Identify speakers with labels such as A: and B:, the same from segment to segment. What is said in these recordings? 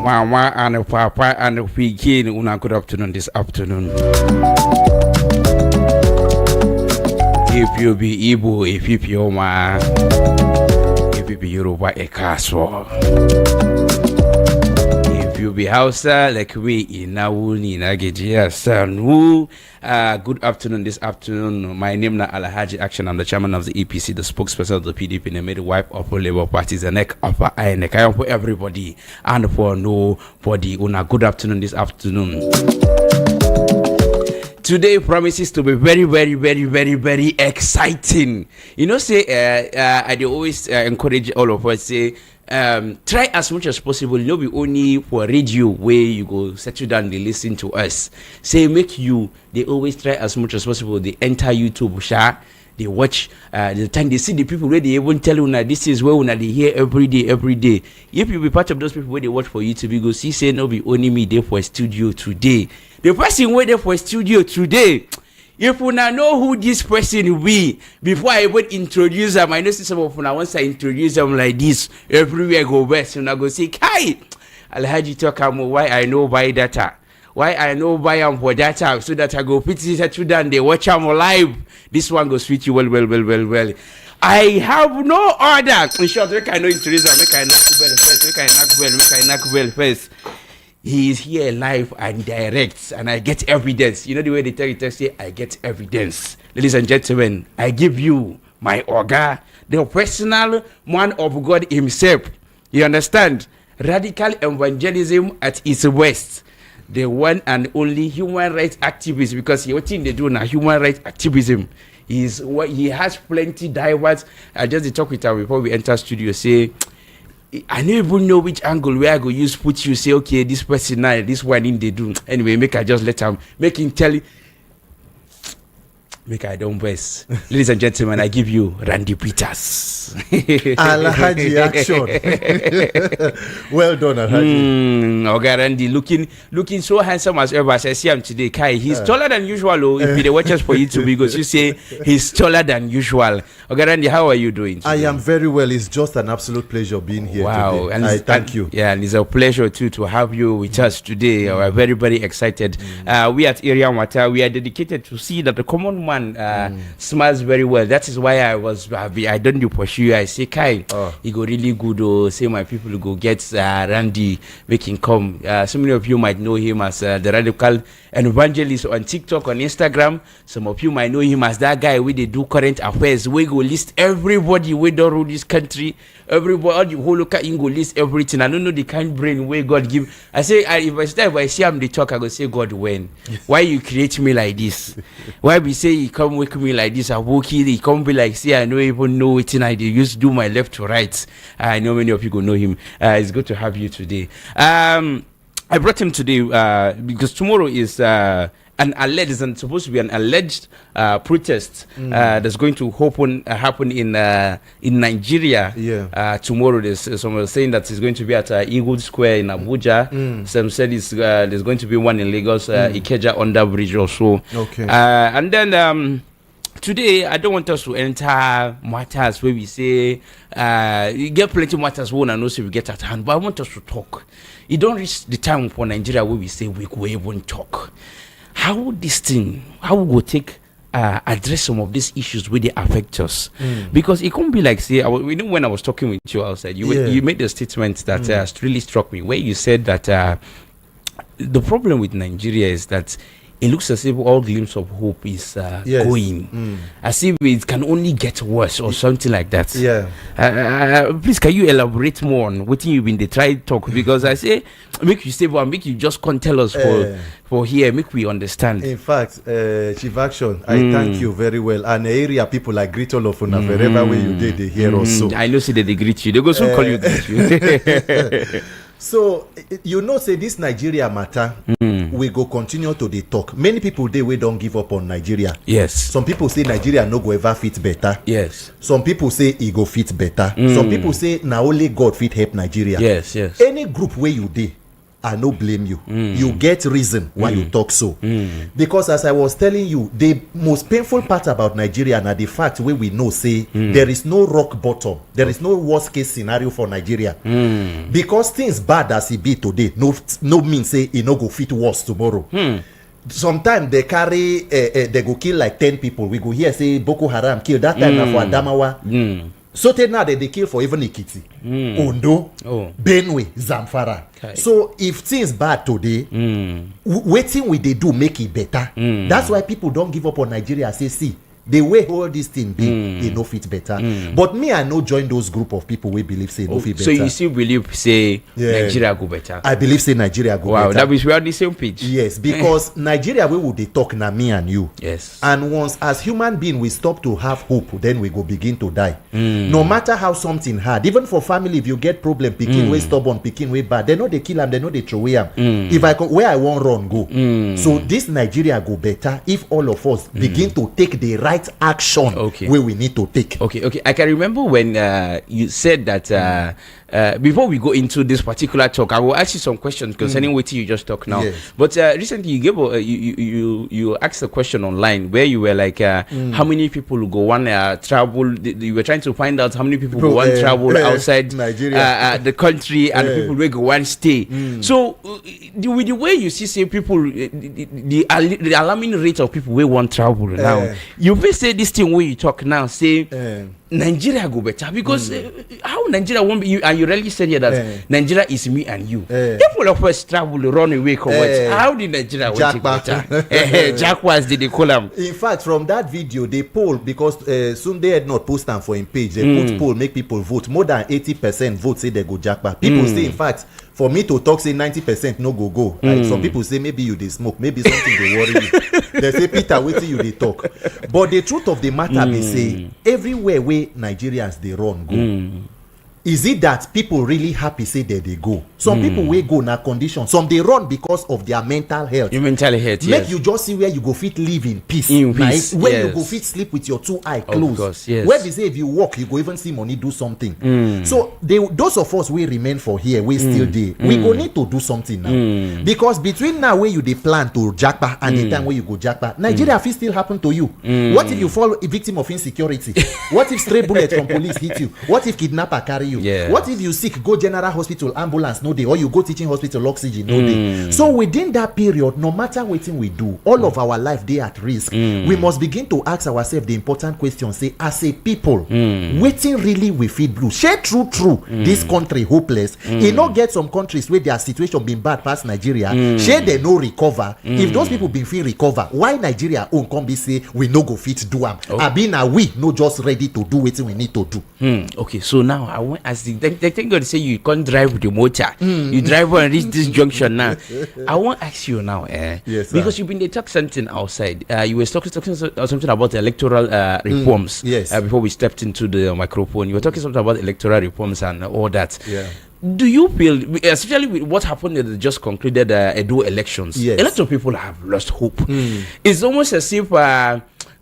A: Mama and Papa and Pikin. Una good afternoon this afternoon. If you be Igbo, if you be Oma, if you be Yoruba, a castle. If you be Hausa, like we in Nawuni, Nagejia, Sanu. Good afternoon this afternoon. My name is Alhaji Action. I'm the chairman of the EPC, the spokesperson of the PDP, the midwife of all Labour parties, the neck of I neck. I am for everybody and for nobody. Una good afternoon this afternoon. Today promises to be very, very, very, very, very exciting. You know, say I always encourage all of us, say try as much as possible. You know, be only for radio where you go settle down, they listen to us. Say make you. They always try as much as possible. They enter YouTube, they watch the time they see the people where they even tell you that this is where they hear every day. If you be part of those people where they watch for YouTube, you go see say no be only me there for a studio today. The person where there for a studio today. If you know who this person will be, before I even introduce them, I know some of you once I introduce them like this, everywhere go west, and I go say, Kai, Alhaji talk about why I know buy data. Why I know buy them for data, so that I go put it to them, they watch them live. This one goes switch you well. I have no order. In short, we can introduce them, we can knock bell first. He is here live and direct, and I get evidence. You know the way they tell you, say, I get evidence. Ladies and gentlemen, I give you my Oga, the personal man of God himself. You understand? Radical evangelism at its best. The one and only human rights activist, because what thing they do now, human rights activism. He has plenty diverse. I just talk with her before we enter studio, say, I don't even know which angle where I go use put you, say, okay, this person now, this one in they do. Anyway, make I just let him, make him tell you. Make I don't best. Ladies and gentlemen, I give you Randy Peters.
B: Alhaji Action. Well done, Alhaji.
A: Okay, Randy, looking so handsome as ever. As I see him today, Kai, he's taller than usual. If he watches for YouTube, because you say he's taller than usual. Okay, Randy, how are you doing today?
B: I am very well. It's just an absolute pleasure being here today.
A: And
B: I thank you.
A: Yeah, and it's a pleasure too to have you with us today. We're very, very excited. We at Area Matter, we are dedicated to see that the common man smiles very well. That is why I don't do pursue. I say, Kai, he go really good. Say my people go get Randy, make him come. So many of you might know him as the radical evangelist on TikTok, on Instagram. Some of you might know him as that guy where they do current affairs. We go list everybody we don't rule this country. Everybody, the whole local go list everything. I don't know the kind brain where God give. I say, if I see him they talk, I go say, God, when? Why you create me like this? Why we say he come wake me like this? I walk here, he come be like, say, I don't even know what I used to do my left to right. I know many of you go know him. It's good to have you today. I brought him today because tomorrow is an alleged, and supposed to be an alleged protest that's going to happen in Nigeria. Yeah. Tomorrow, there's someone saying that it's going to be at Eagle Square in Abuja. Some said there's going to be one in Lagos, Ikeja under bridge also. Okay. And then today, I don't want us to enter matters where we say you get plenty of matters we want to know, so we get at hand. But I want us to talk. You don't reach the time for Nigeria where we say we go even talk. How this thing, how we go take address some of these issues where they affect us? Because it can't be like, say, when I was talking with you outside, you made a statement that really struck me, where you said that the problem with Nigeria is that it looks as if all glimpse of hope is going, as if it can only get worse or something like that. Yeah. Please, can you elaborate more on what you've been try to talk? Because I say, make you stable and make you just can't tell us for here, make we understand.
B: In fact, Chief Action, I thank you very well. And the area people greet all of you wherever where you did, they hear also.
A: I know, say that they greet you. They go soon call you.
B: So, you know, say this Nigeria matter, we go continue to the talk. Many people, we don't give up on Nigeria.
A: Yes.
B: Some people say Nigeria no go ever fit better.
A: Yes.
B: Some people say it go fit better. Some people say now only God fit help Nigeria.
A: Yes.
B: Any group where you dey, I no blame you. You get reason why you talk so. Because as I was telling you, the most painful part about Nigeria na the fact where we know say there is no rock bottom. There is no worst case scenario for Nigeria. Because things bad as it be today, no mean say it no go fit worse tomorrow. Sometimes they carry they go kill like 10 people. We go here say Boko Haram kill that time na for Adamawa. So now they kill for even Ikiti, Ondo, Benue, Zamfara. Okay. So if things bad today, waiting we they do make it better. That's why people don't give up on Nigeria. Say, see, the way all this thing be, they no fit better. But me, I no join those group of people we believe say no fit better.
A: So you still believe say Nigeria go better?
B: I believe say Nigeria go better.
A: Wow, that means we are on the same page.
B: Yes, because Nigeria we will they talk na me and you.
A: Yes.
B: And once as human being we stop to have hope, then we go begin to die. No matter how something hard, even for family, if you get problem, picking way stubborn, picking way bad, they know they kill them, they know they throw away them. If I go where I want run go. So this Nigeria go better if all of us begin to take the right action where we need to take.
A: Okay. I can remember when you said that before we go into this particular talk, I will ask you some questions concerning what you just talked now. Yes. But recently you gave you asked a question online where you were like, how many people go want travel? You were trying to find out how many people go want travel outside Nigeria, the country, and people will go want stay. So with the way you see, say people, the alarming rate of people will want travel now. You will say this thing where you talk now, say Nigeria go better because how Nigeria won't be you, and you really said here that Nigeria is me and you. People of us travel, run away, how did Nigeria want to better? Jackwas did they call them?
B: In fact, from that video, they poll because Sunday had not post them for him page. They put poll, make people vote. More than 80% vote say they go Jackpa. People say, in fact, for me to talk, say 90% no go. Like some people say maybe you they smoke, maybe something they worry you. They say Peter, wait till you they talk. But the truth of the matter be say everywhere where Nigerians they run go. Is it that people really happy say that they go? Some people will go na condition. Some they run because of their mental health.
A: Your mental health,
B: Make you just see where you go fit live in peace. Where you go fit sleep with your two eyes closed.
A: Course, yes.
B: Where they say if you walk, you go even see money do something. So those of us we remain for here, we still there. We go need to do something now. Because between now where you they plan to jackpa and the time where you go jackpa, Nigeria fit still happen to you. What if you fall a victim of insecurity? What if stray bullet from police hit you? What if kidnapper carry you? What if you sick, go general hospital, ambulance, no day, or you go teaching hospital, oxygen, no day. So within that period, no matter what we do, all of our life they at risk. We must begin to ask ourselves the important question, say, as a people, waiting really we feed blue. Share true, this country hopeless. You not get some countries where their situation been bad past Nigeria, share they no recover. If those people been feel recover, why Nigeria own come be say, we no go fit do them? I been we no just ready to do what we need to do.
A: Okay, so now I want as the thank God say you can't drive with the motor. You drive and reach this junction now. I want to ask you now,
B: yes,
A: because you've been talking something outside. You were talking something about electoral reforms.
B: Yes.
A: Before we stepped into the microphone, you were talking something about electoral reforms and all that.
B: Yeah.
A: Do you feel, especially with what happened in the just concluded Edo elections, a lot of people have lost hope. It's almost as if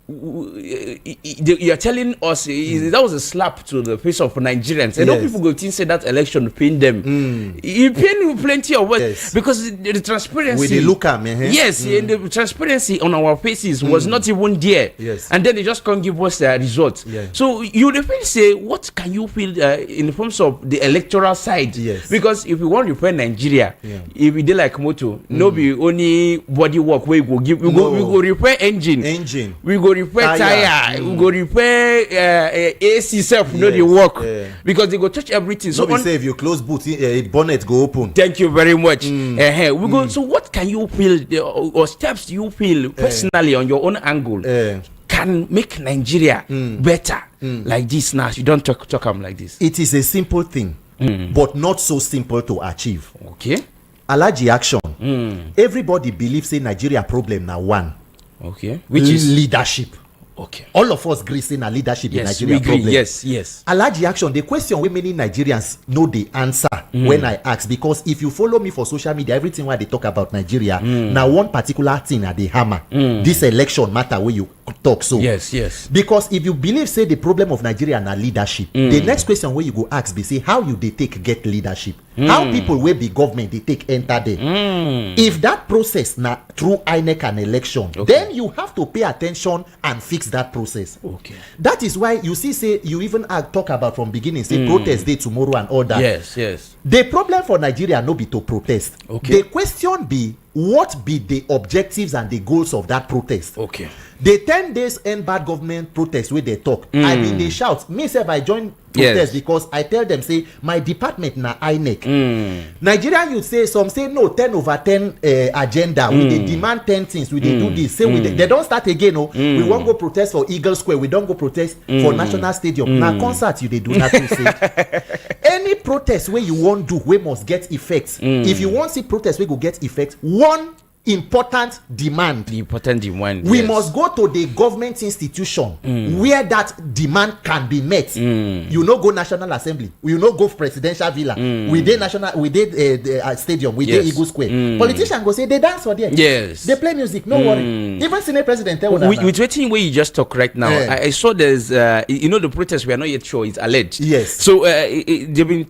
A: you're telling us that was a slap to the face of Nigerians. And people go think say that election pain them. It pain plenty of what because the transparency
B: with the look at me,
A: and the transparency on our faces was not even there. And then they just can't give us the results. So you feel say what can you feel in terms of the electoral side? Because if we want to repair Nigeria, if we did like motor, no be only body work we go give we go repair engine. We go repair tire. We go repair AC self. No, they work because they go touch everything.
B: So we say if you close boot, bonnet go open.
A: Thank you very much. We go. So what can you feel or steps you feel personally on your own angle can make Nigeria better like this now? You don't talk them like this.
B: It is a simple thing, but not so simple to achieve.
A: Okay.
B: Allergy action. Everybody believes say Nigeria problem now one.
A: Okay. Which is
B: leadership.
A: Okay.
B: All of us agree saying leadership in Nigeria problem.
A: Yes.
B: Allergy action. The question we many Nigerians know the answer when I ask, because if you follow me for social media, everything why they talk about Nigeria, now one particular thing at the hammer. This election matter where you talk so.
A: Yes.
B: Because if you believe say the problem of Nigeria na leadership, the next question where you go ask be say how you they take get leadership, how people will be government they take enter there. If that process na through INEC and election, then you have to pay attention and fix that process. That is why you see say you even talk about from beginning say protest day tomorrow and all that.
A: Yes.
B: The problem for Nigeria no be to protest. The question be what be the objectives and the goals of that protest. The 10 days end bad government protest where they talk. I mean they shout. Me say I join protest because I tell them say my department na INEC. Nigerian youth say some say no 10/10 agenda. We they demand 10 things. We they do this. Say they don't start again. No, we won't go protest for Eagle Square. We don't go protest for National Stadium. Now concert you they do not say. Any protest where you want do we must get effects. If you want see protest we go get effects. One important demand. We must go to the government institution where that demand can be met. You know go National Assembly, you know go presidential villa, we did national, we did stadium, we did Eagle Square. Politicians go say they dance for there. They play music, no worry. Even Senate President tell us
A: with waiting where you just talk right now. I saw there's you know the protest we are not yet sure is alleged. So they've been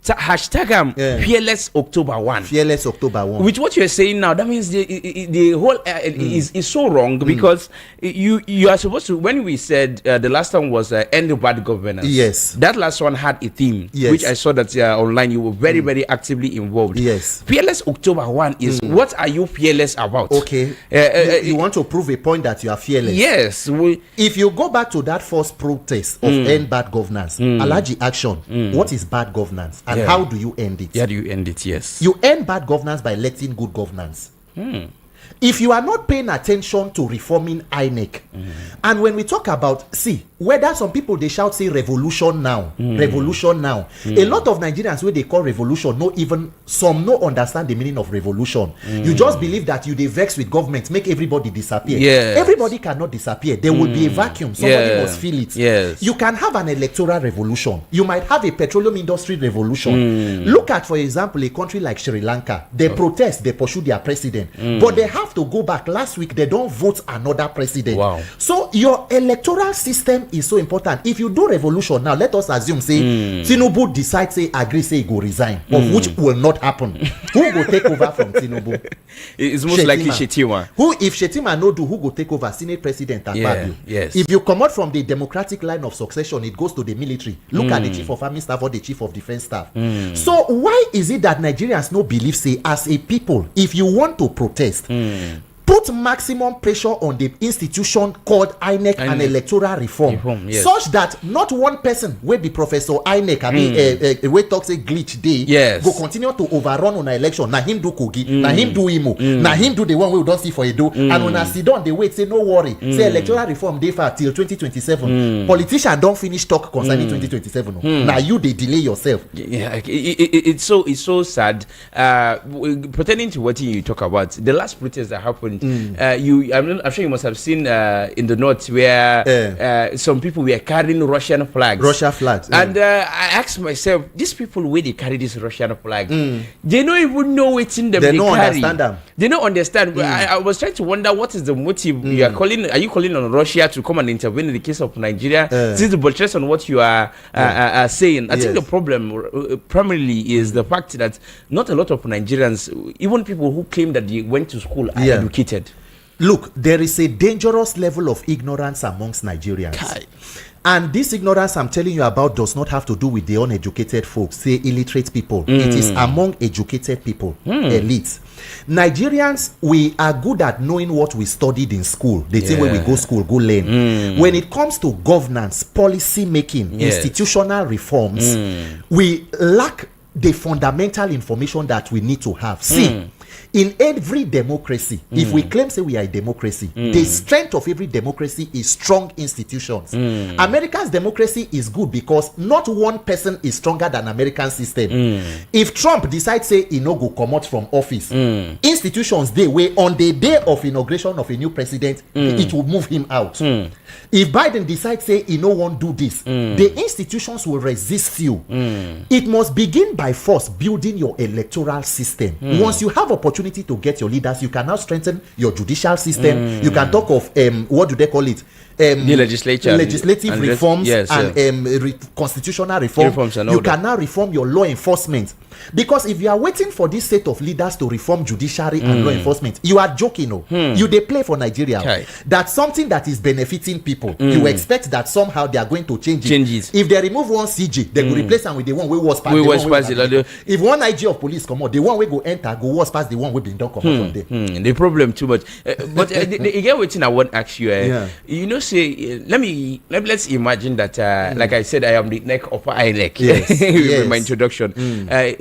A: hashtag fearless October 1.
B: Fearless October 1.
A: With what you're saying now, that means the whole is so wrong because you are supposed to, when we said the last one was end bad governance. That last one had a theme, which I saw that online you were very, very actively involved. Fearless October 1 is what are you fearless about?
B: You want to prove a point that you are fearless. If you go back to that first protest of end bad governance, Alhaji Action, what is bad governance? And how do you end it?
A: How do you end it?
B: You end bad governance by electing good governance. If you are not paying attention to reforming INEC, and when we talk about, see, whether some people they shout say revolution now, revolution now, a lot of Nigerians where they call revolution, no even some no understand the meaning of revolution. You just believe that you they vex with government, make everybody disappear. Everybody cannot disappear. There will be a vacuum. Somebody must feel it. You can have an electoral revolution. You might have a petroleum industry revolution. Look at, for example, a country like Sri Lanka. They protest, they pursue their president, but they have to go back. Last week they don't vote another president. So your electoral system is so important. If you do revolution now, let us assume say Tinubu decide say agree say he go resign, of which will not happen. Who go take over from Tinubu?
A: It's most likely Shetima.
B: Who if Shetima no do, who go take over? Senate President Akpabio. If you come out from the democratic line of succession, it goes to the military. Look at the chief of army staff or the chief of defense staff. So why is it that Nigerians no believe say as a people, if you want to protest, put maximum pressure on the institution called INEC and electoral reform, such that not one person will be Professor INEC, I mean, we talk say glitch day, go continue to overrun on an election. Na him do Kogi, na him do Imo, na him do the one we don't see for Edo, and when I sit down, they wait, say no worry, say electoral reform day for till 2027. Politicians don't finish talk concerning 2027. Now you they delay yourself.
A: It's so sad. Pertaining to what you talk about, the last protest that happened. I'm sure you must have seen in the north where some people were carrying Russian flags. And I asked myself, these people where they carry this Russian flag, they don't even know what's in them. They don't understand them. They don't understand. But I was trying to wonder what is the motive. Are you calling on Russia to come and intervene in the case of Nigeria? This is the buttress on what you are saying. I think the problem primarily is the fact that not a lot of Nigerians, even people who claim that they went to school, are educated.
B: Look, there is a dangerous level of ignorance amongst Nigerians. And this ignorance I'm telling you about does not have to do with the uneducated folks, say illiterate people. It is among educated people, elites. Nigerians, we are good at knowing what we studied in school. The thing where we go school, go learn. When it comes to governance, policy making, institutional reforms, we lack the fundamental information that we need to have. See, in every democracy, if we claim say we are a democracy, the strength of every democracy is strong institutions. America's democracy is good because not one person is stronger than American system. If Trump decides say he no go come out from office, institutions they way on the day of inauguration of a new president, it will move him out. If Biden decides say he no want do this, the institutions will resist you. It must begin by first building your electoral system. Once you have a opportunity to get your leaders, you can now strengthen your judicial system. You can talk of what do they call it?
A: The legislative
B: and reforms and constitutional reforms and you can now reform your law enforcement, because if you are waiting for this set of leaders to reform judiciary and law enforcement, you are joking. You they play for Nigeria. That's something that is benefiting people. You expect that somehow they are going to change it. If they remove one CG, they will replace them with the one we was past. If one IG of police come out, the one we go enter go was past the one we been done come out from there.
A: The problem too much, but again, waiting I want to ask you. You know, say let's imagine that like I said, I am the neck of INEC. With my introduction.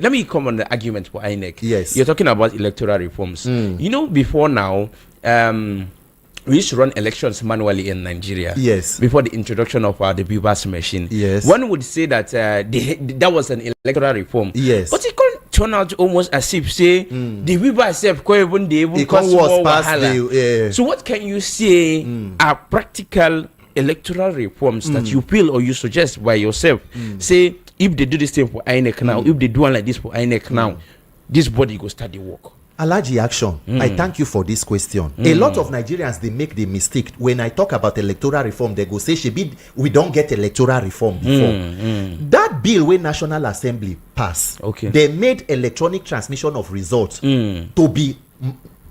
A: Let me come on the argument for INEC. You're talking about electoral reforms. You know, before now, we used to run elections manually in Nigeria. Before the introduction of the BVAS machine. One would say that that was an electoral reform. But it can't turn out almost as if say the BVAS self can't even cause more wahala. So what can you say are practical electoral reforms that you feel or you suggest by yourself? Say if they do this thing for INEC now, if they do one like this for INEC now, this body go start the work.
B: Alaji Action, I thank you for this question. A lot of Nigerians, they make the mistake. When I talk about electoral reform, they go say, we don't get electoral reform before. That bill when National Assembly passed, they made electronic transmission of results to be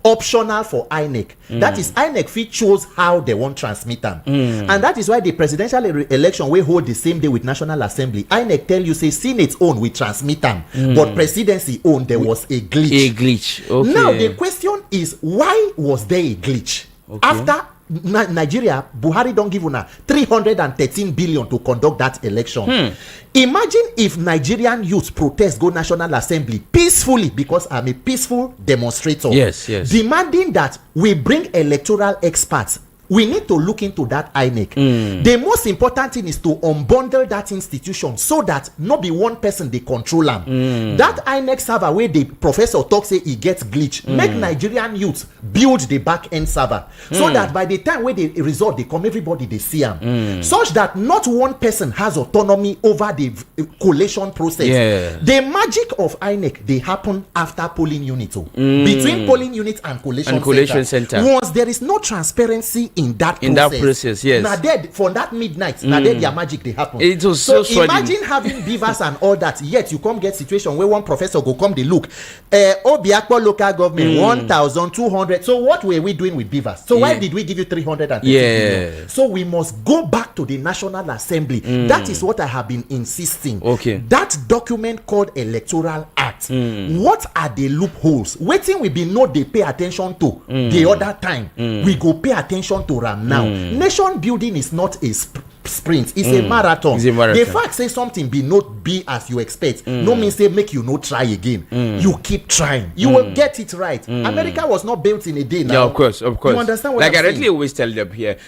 B: optional for INEC. That is, INEC fit chose how they want transmit them. And that is why the presidential election we hold the same day with National Assembly. INEC tell you say Senate own we transmit them, but presidency own there was a glitch. Now the question is, why was there a glitch? After Nigeria, Buhari don't give una 313 billion to conduct that election. Imagine if Nigerian youth protest go National Assembly peacefully, because I'm a peaceful demonstrator. Demanding that we bring electoral experts. We need to look into that INEC. The most important thing is to unbundle that institution so that not be one person they control them. That INEC server where the professor talk say he gets glitch, make Nigerian youth build the back end server so that by the time where the result they come, everybody they see them, such that not one person has autonomy over the collation process. The magic of INEC they happen after polling unit. Between polling unit and collation center. Once there is no transparency in that process, now dead for that midnight, now dead their magic they happen.
A: It was so
B: imagine having beavers and all that, yet you come get situation where one professor go come they look Obiakpo local government 1,200. So what were we doing with beavers? So why did we give you 330 billion? So we must go back to the National Assembly. That is what I have been insisting. That document called Electoral Act, what are the loopholes waiting we be know they pay attention to the other time? We go pay attention to them now. Nation building is not a sprint, it's a marathon. The fact say something be not be as you expect no means say make you not try again. You keep trying, you will get it right. America was not built in a day now.
A: Of course. You
B: understand what
A: like
B: I'm
A: I directly always tell them here.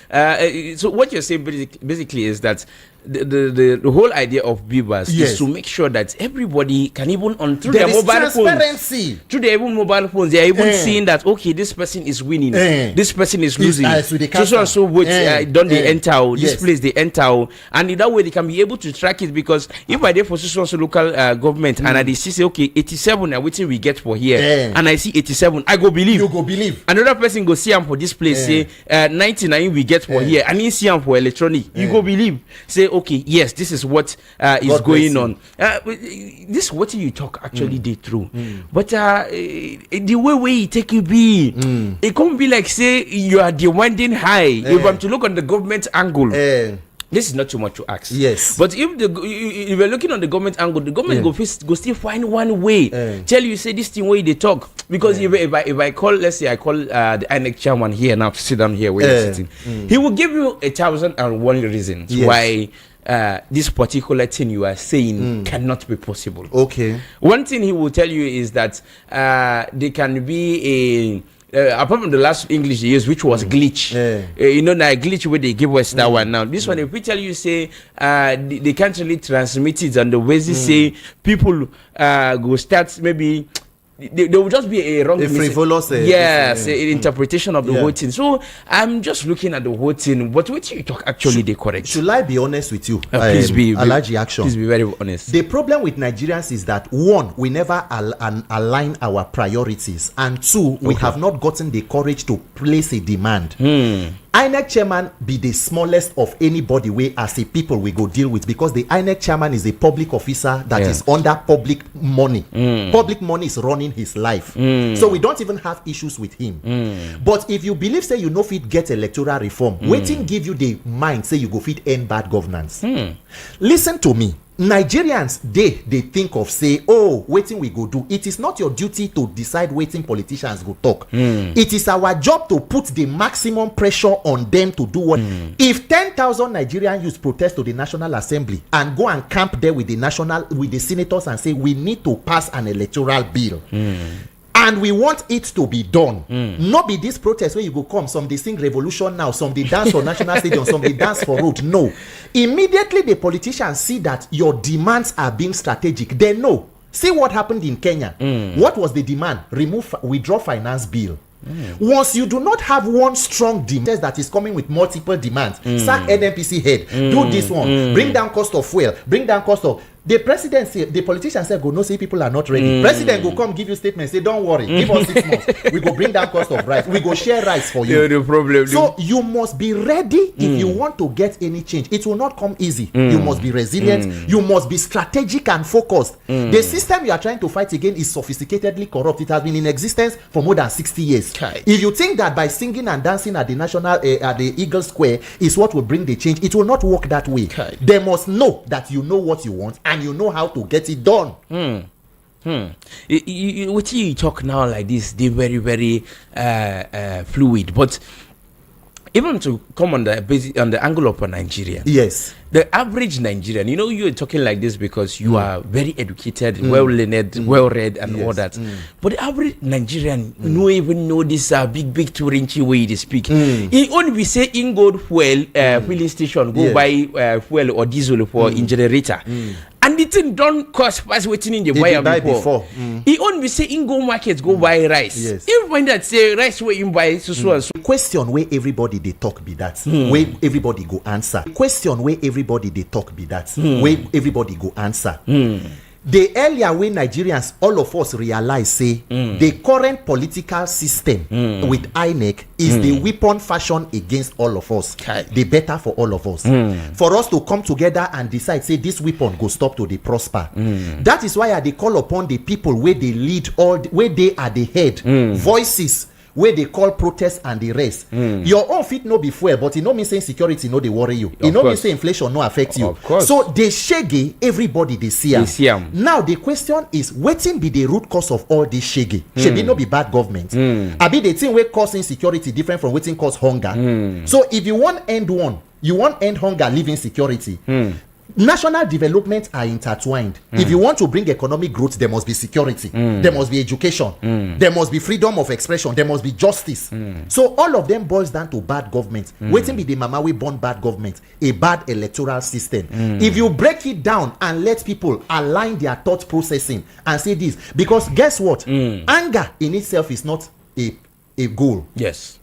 A: So what you're saying basically is that the whole idea of Beavers is to make sure that everybody can even through their mobile phones, through their even mobile phones, they are even seeing that okay, this person is winning, this person is losing, so and so votes don't they enter this place they enter, and in that way they can be able to track it. Because if I dey for so local government and I dey see say okay 87 na wetin we get for here, and I see 87, I go believe.
B: You go believe.
A: Another person go see am for this place say 99 we get for here, and he see am for electronic, you go believe say okay, yes, this is what is going on. This what you talk actually dey true, but the way you take it be, it can't be like say you are demanding high. If I'm to look on the government angle, this is not too much to ask. But if you're looking on the government angle, the government go still find one way. Tell you say this thing way they talk. Because if I call, let's say I call the INEC chairman here now to sit down here where you're sitting, he will give you 1,001 reasons why this particular thing you are saying cannot be possible. One thing he will tell you is that there can be apart from the last English they used, which was glitch. You know, now glitch where they give us that one now. This one, if we tell you say they can't really transmit it on the way they say people go start maybe there will just be a wrong,
B: frivolous,
A: interpretation of the whole thing. So I'm just looking at the whole thing. But what you talk actually the correct?
B: Should I be honest with you?
A: Please be
B: Alaji Action.
A: Please be very honest.
B: The problem with Nigerians is that one, we never align our priorities, and two, we have not gotten the courage to place a demand. INEC chairman be the smallest of anybody we as a people we go deal with, because the INEC chairman is a public officer that is under public money. Public money is running his life. So we don't even have issues with him. But if you believe say you no fit get electoral reform, waiting give you the mind say you go fit end bad governance. Listen to me. Nigerians, they think of say, oh, waiting we go do. It is not your duty to decide waiting politicians go talk. It is our job to put the maximum pressure on them to do what. If 10,000 Nigerian youths protest to the National Assembly and go and camp there with the senators and say we need to pass an electoral bill, and we want it to be done. Not be this protest where you go come, some they sing revolution now, some they dance for national stadium, some they dance for road. No. Immediately the politicians see that your demands are being strategic. They know. See what happened in Kenya. What was the demand? Withdraw finance bill. Once you do not have one strong demand that is coming with multiple demands, sack NNPC head, do this one, bring down cost of fuel, bring down cost of the presidency, the politicians say go no say people are not ready. President go come give you statement, say don't worry, give us 6 months, we go bring down cost of rice, we go share rice for you.
A: No problem.
B: So you must be ready if you want to get any change. It will not come easy. You must be resilient, you must be strategic and focused. The system you are trying to fight again is sophisticatedly corrupt. It has been in existence for more than 60 years. If you think that by singing and dancing at the national at the Eagle Square is what will bring the change, it will not work that way. They must know that you know what you want and you know how to get it done.
A: What you talk now like this, they're very, very fluid. But even to come on the angle of a Nigerian,
B: yes,
A: the average Nigerian, you're talking like this because you are very educated, well-learned, well-read, and all that. But the average Nigerian no even know this big tourinchi way they speak. He only be say in go fuel filling station go buy fuel or diesel for in generator. And the thing don't cost pass waiting in the buy before. He only say in go market go buy rice.
B: Yes.
A: Even when that say rice where you buy so and so.
B: Question where everybody they talk be that. Where everybody go answer. Question where everybody they talk be that. Where everybody go answer. The earlier way Nigerians, all of us realize say the current political system with INEC is the weapon fashion against all of us. The better for all of us. For us to come together and decide say this weapon go stop to the prosper. That is why they call upon the people where they lead where they are the head voices where they call protests and the rest. Your own fit no be fuel, but it no mean say security no they worry you. It no mean say inflation no affect you.
A: Of course.
B: So they shaggy everybody they see am. Now the question is, wetin be the root cause of all this shaggy? Shebi no be bad government. Abi the thing wey cause insecurity different from wetin cause hunger. So if you want end one, you want end hunger, live insecurity. National development are intertwined. If you want to bring economic growth, there must be security, there must be education, there must be freedom of expression, there must be justice. So all of them boils down to bad government. Waiting be the mama we born bad government, a bad electoral system. If you break it down and let people align their thought processing and say this, because guess what? Anger in itself is not a goal.
A: Yes.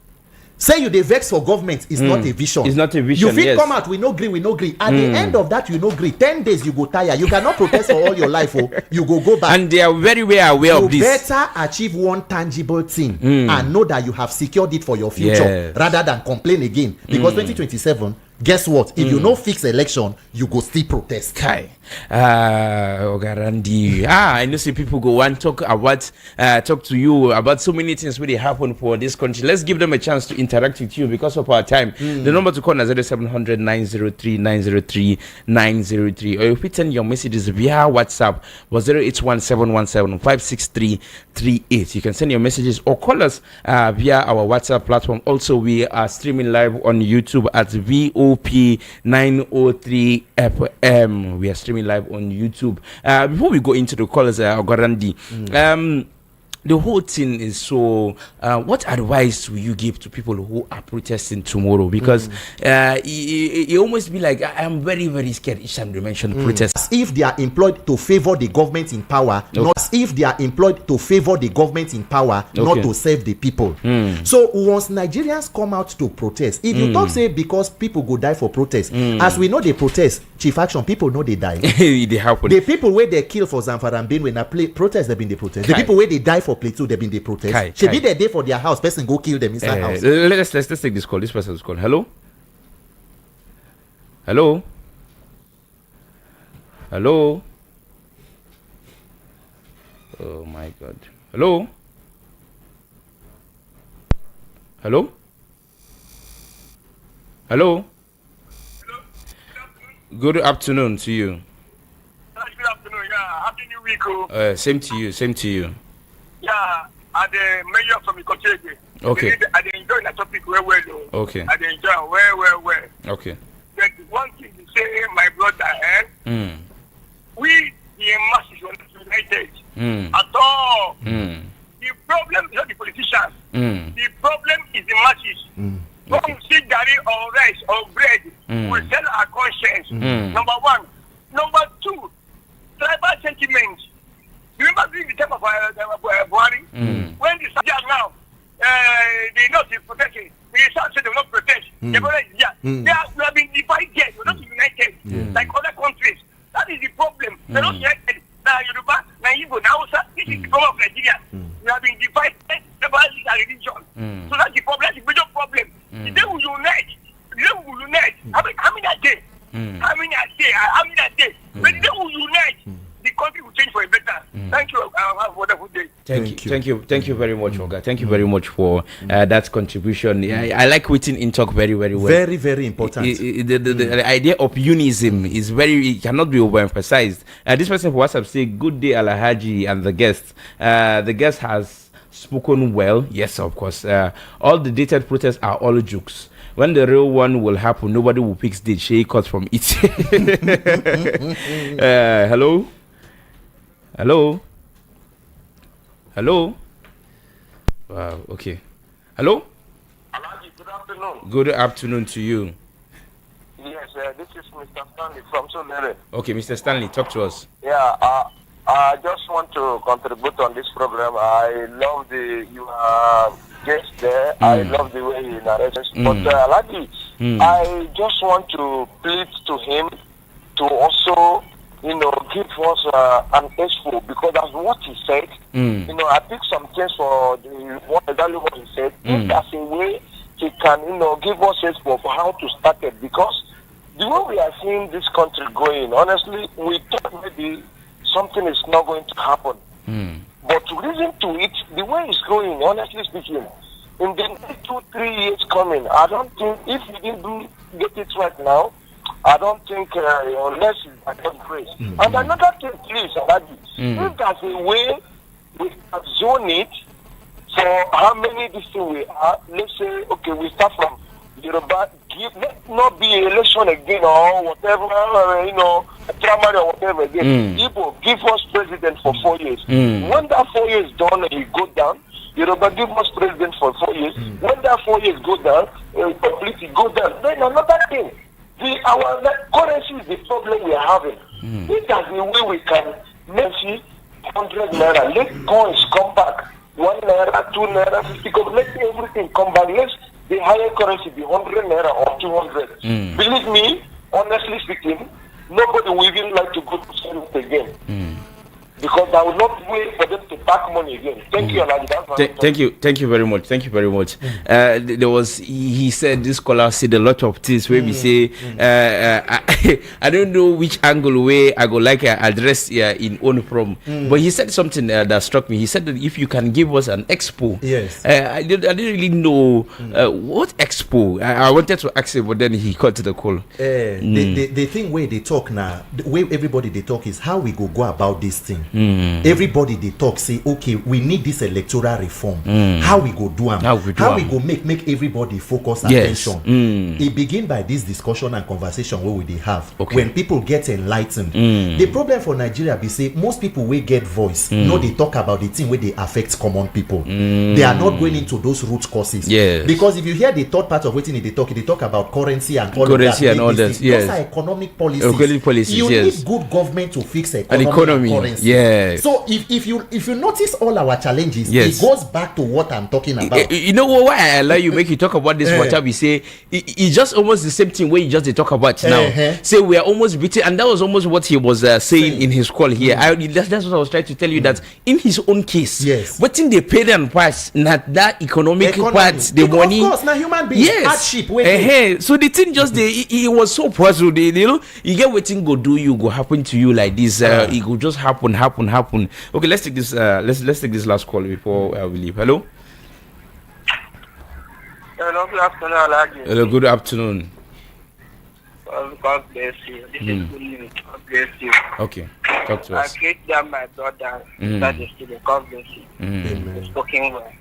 B: Say you dey vex for government is not a vision.
A: It's not a vision.
B: You fit come out, we no gree. At the end of that, you no gree. 10 days you go tire. You cannot protest for all your life. You go back.
A: And they are very well aware of this.
B: You better achieve one tangible thing and know that you have secured it for your future rather than complain again. Because 2027, guess what? If you no fix election, you go still protest.
A: Kai. Ogarandi. I know some people go and talk to you about so many things really happen for this country. Let's give them a chance to interact with you because of our time. The number to call is 0700 903 903 903, or if you send your messages via WhatsApp was 0817175638. You can send your messages or call us via our WhatsApp platform. Also, we are streaming live on YouTube at VOP 903 FM. We are streaming live on YouTube. Before we go into the callers, Ogarandi, the whole thing is so. What advice will you give to people who are protesting tomorrow? Because it almost be like I am very, very scared each time they mention protest.
B: As if they are employed to favor the government in power, not as if they are employed to favor the government in power, not to serve the people. So once Nigerians come out to protest, if you talk say because people go die for protest, as we know they protest, Chief Action, people know they die.
A: They happen.
B: The people where they kill for Zamfara and Benue, when protest, they've been the protest. The people where they die for Plateau, they've been the protest. Should be their day for their house. Person go kill them inside house.
A: Let's take this call. This person's call. Hello. Hello. Hello. Oh my God. Hello. Hello. Hello. Good afternoon to you.
C: Good afternoon. Yeah, happy new week.
A: Same to you. Same to you.
C: Yeah, and the mayor from Ikochege.
A: Okay.
C: I enjoy the topic well.
A: Okay.
C: I enjoy well.
A: Okay.
C: But one thing to say, my brother, we the masses were not united at all. The problem is not the politicians. The problem is the masses. When we see Gary or rice or bread, we sell our conscience. Number one. Number two, tribal sentiment. Remember during the time of Buhari, when the soldiers now, they not protecting, the South said they will not protect. They have been divided, we're not united, like other countries. That is the problem. We're not united. Now Yoruba, now Igbo, now Hausa, this is the problem of Nigeria. We have been divided about religion. So that's the problem, that's the major problem. The day we unite, how many a day? How many a day? When the day we unite, the country will change for a better. Thank you. Have a wonderful day.
A: Thank you very much, Oga. Thank you very much for that contribution. I like waiting in talk very, very well.
B: Very, very important.
A: The idea of unism is it cannot be overemphasized. This person for WhatsApp say, "Good day, Alhaji and the guest." The guest has spoken well. Yes, of course. All the dated protests are all jokes. When the real one will happen, nobody will pick the shade cut from it. Hello? Hello? Wow, okay. Hello?
C: Alhaji, good afternoon.
A: Good afternoon to you.
C: Yes, this is Mr. Stanley from Solere.
A: Okay, Mr. Stanley, talk to us.
C: Yeah, I just want to contribute on this program. I love you guest there. I love the way he narrates. But Alhaji, I just want to plead to him to also, give us an expo, because that's what he said. I picked some things for exactly what he said. If that's a way he can, give us expo for how to start it, because the way we are seeing this country going, honestly, we thought maybe something is not going to happen. But to reason to it, the way it's going, honestly speaking, in the next 2-3 years coming, I don't think, if we didn't get it right now, I don't think, unless it's by God's grace. And another thing, please, Alhaji, if there's a way we can zone it for how many this thing we are, let's say, okay, we start from Yoruba, let not be election again or whatever, primary or whatever again. Igbo, give us president for 4 years. When that 4 years done, he go down. Yoruba, give us president for 4 years. When that 4 years go down, completely go down. Then another thing, our currency is the problem we are having. If there's a way we can make 100 naira, let coins come back. 1 naira, 2 naira, 50, let everything come back. Let the higher currency be 100 naira or 200. Believe me, honestly speaking, nobody will even like to go to service again. Because I will not wait for them to pack money again. Thank you, Alhaji.
A: Thank you very much. Thank you very much. There was he said this scholar said a lot of things where we say I don't know which angle way I go like address in own from, but he said something that struck me. He said that if you can give us an expo.
B: Yes.
A: I didn't really know what expo. I wanted to ask him, but then he cut to the call.
B: The thing where they talk now, the way everybody they talk is how we go about this thing. Everybody they talk say, okay, we need this electoral reform. How we go do am? How we go make everybody focus attention? It begin by this discussion and conversation where we dey have. When people get enlightened, the problem for Nigeria be say most people wey get voice no dey talk about the thing wey dey affect common people. They are not going into those root causes. Because if you hear the third part of wetin they talk about currency and all of that.
A: And all that.
B: Those are economic policies. You need good government to fix economy. And currency. So if you notice all our challenges, it goes back to what I'm talking about.
A: You know why I allow you make you talk about this water? We say it's just almost the same thing where you just talk about now. Say we are almost beating, and that was almost what he was saying in his call here. That's what I was trying to tell you, that in his own case, what in they pay them price, not that economic part, the money.
B: Of course, now human beings hardship.
A: So the thing just he was so puzzled. You know, you get what thing go do you go happen to you like this. It go just happen. Okay, let's take this. Let's take this last call before we leave. Hello.
C: Hello, good afternoon, Alhaji.
A: Hello, good afternoon.
C: God bless you. This is good news. God bless you.
A: Okay, talk to us.
C: I greet them, my brother. That is student. God bless you. You're spoken well.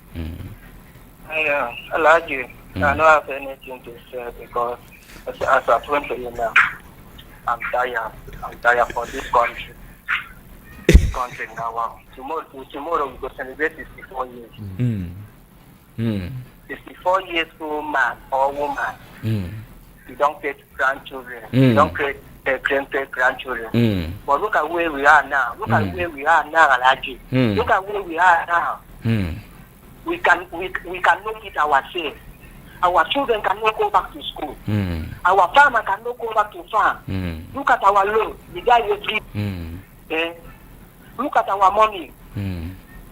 C: Alhaji, I don't have anything to say because as I told you now, I'm tired. I'm tired for this country. Now, wow. Tomorrow we go celebrate 64 years. 64 years old man or woman. You don't get grandchildren. You don't get grandchildren. But look at where we are now. Look at where we are now, Alhaji. Look at where we are now. We can make it ourselves. Our children cannot go back to school. Our farmer cannot go back to farm. Look at our loan. The guy will sleep. Look at our money.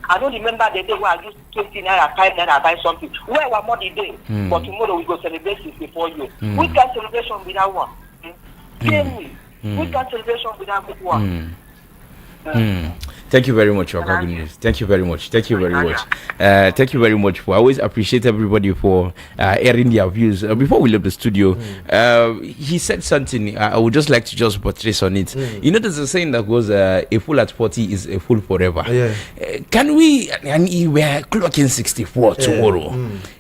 C: I don't remember the day where I used 20 naira, 5 naira, buy something. Where our money day? But tomorrow we go celebrate 64 years. We can celebration without one. Tell me. We can celebration without good one.
A: Thank you very much, Oga Goodness. Thank you very much. Thank you very much. Thank you very much. I always appreciate everybody for airing their views. Before we leave the studio, he said something. I would just like to just buttress on it. You know, there's a saying that goes, "A fool at 40 is a fool forever." Can we? And we are clocking 64 tomorrow.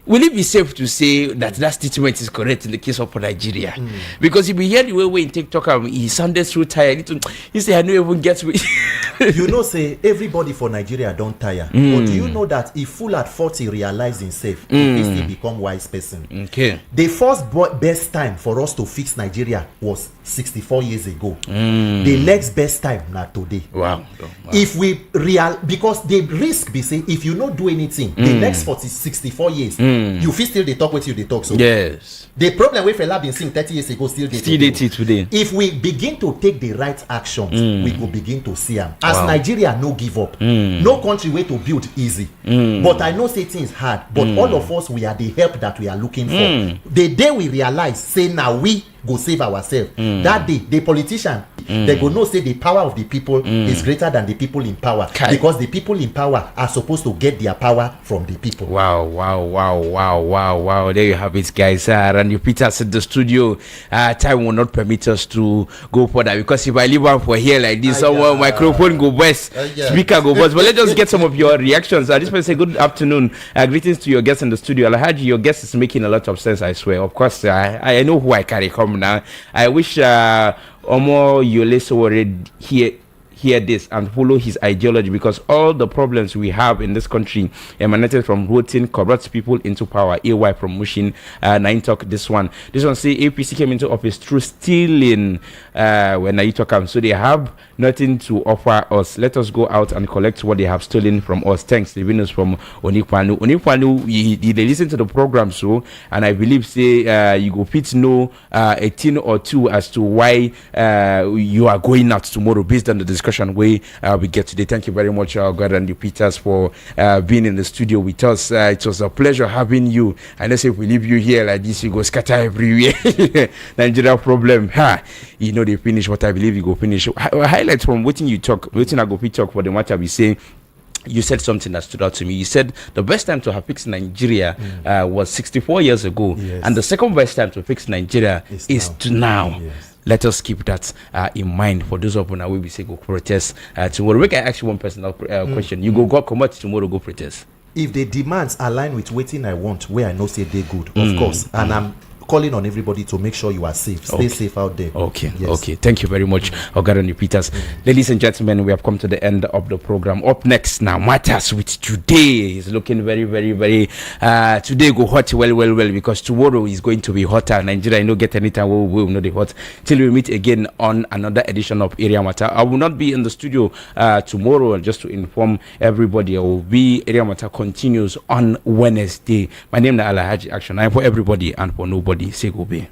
A: Will it be safe to say that statement is correct in the case of Nigeria? Because if you hear the way in TikTok, he sounded so tired. He said, "I don't even get me."
B: You know, say everybody for Nigeria don't tire. But do you know that if fool at 40 realize himself, he still become wise person?
A: Okay.
B: The first best time for us to fix Nigeria was 64 years ago. The next best time now today.
A: Wow.
B: If we because the risk be say if you not do anything, the next 64 years, you feel still they talk with you, they talk. So
A: yes.
B: The problem with fella been saying 30 years ago still
A: they today.
B: If we begin to take the right actions, we will begin to see them. As Nigeria no give up. No country way to build easy. But I know say things hard. But all of us, we are the help that we are looking for. The day we realize, say now we go save ourselves. That day, the politician, they go know say the power of the people is greater than the people in power. Because the people in power are supposed to get their power from the people.
A: Wow. There you have it, guys. Randy Peters in the studio. Time will not permit us to go further because if I leave one for here like this, microphone go west, speaker go west. But let's just get some of your reactions. I just want to say good afternoon. Greetings to your guests in the studio. Alhaji, your guest is making a lot of sense, I swear. Of course, I know who I carry come now. I wish Omo Yole Sowore hear this and follow his ideology because all the problems we have in this country emanated from voting corrupt people into power. AY from Mushin, Nine Talk. This one say APC came into office through stealing when Nine Talk so they have nothing to offer us. Let us go out and collect what they have stolen from us. Thanks, the winners from Onikwanu. They listen to the program so, and I believe say you go fit know a thing or two as to why you are going out tomorrow based on the discussion we get today. Thank you very much, Randy Peters, for being in the studio with us. It was a pleasure having you. And let's say if we leave you here like this, you go scatter everywhere. Nigeria problem. You know they finish what I believe you go finish. Highlights from waiting you talk, waiting I go talk for the matter we say. You said something that stood out to me. You said the best time to have fixed Nigeria was 64 years ago, and the second best time to fix Nigeria is now. let us keep that in mind for those of you will be say go protest tomorrow. We can ask you one personal question. You go come out tomorrow, go protest.
B: If the demands align with waiting I want, where I know say they good, of course, and I'm calling on everybody to make sure you are safe. Stay safe out there.
A: Okay. Thank you very much, Ogaroni Peters. Ladies and gentlemen, we have come to the end of the program. Up next now, Matters with Today is looking very, very, very. Today go hot, well, because tomorrow is going to be hotter. Nigeria, you know, get anytime we will not be hot till we meet again on another edition of Area Matter. I will not be in the studio tomorrow, just to inform everybody. I will be Area Matter continues on Wednesday. My name is Alhaji Action. I'm for everybody and for nobody. Say go be.